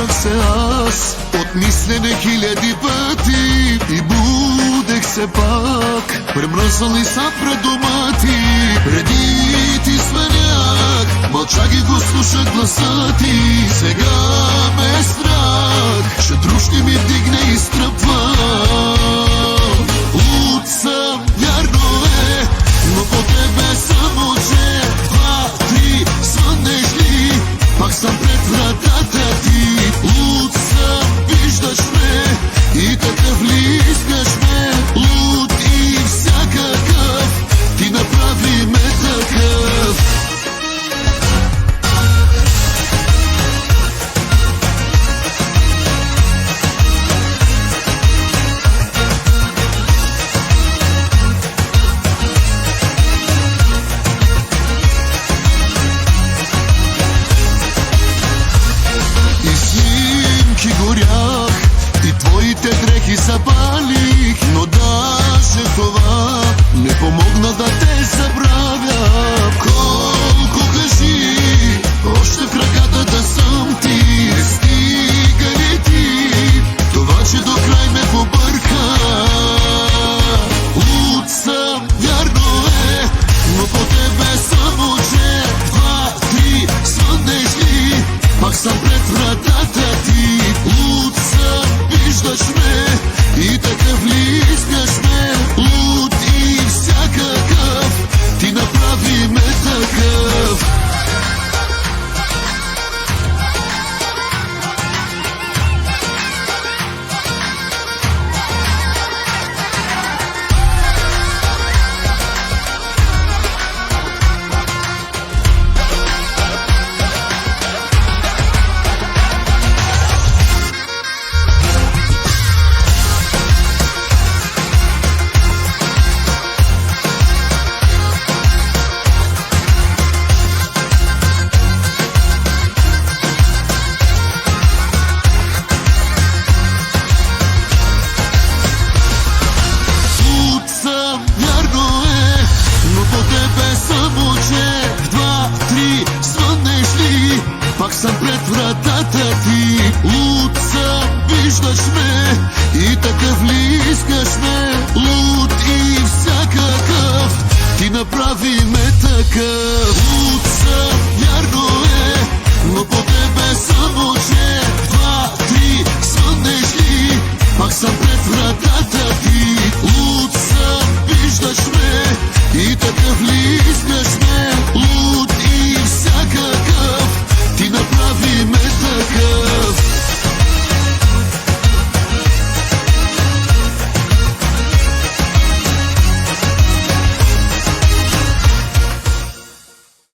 Събрах се аз от мислене хиляди пъти и будех се пак, премръзнал и сам пред дома ти. Преди ти сванях, мълчах и го слушах гласа ти. Сега ме е страх, че друг ще ми вдигне и стръпва. Луд съм, вярно е, но по тебе само че два, три, свънеш ли, пак съм пред вратата ти. Луд съм, виждаш ме и такъв ли искаш ме. Луд и всякакъв, ти направи ме такъв. Горях и твоите дрехи запалих, но даже това не помогна да те забравя. Колко кажи, още в краката да съм ти. Не стига ли ти това, че до край ме побърка? Луд съм, вярно е, но по тебе само че два, три, свънеш ли, пак съм пред вратата ти. Луд съм, виждаш ме и такъв ли искаш ме. Луд и всякакъв, ти направи ме такъв. Пак съм пред вратата ти. Луд съм, виждаш ме и такъв ли искаш ме. Луд и всякакъв, ти направи ме такъв. Луд съм, вярно е, но по тебе само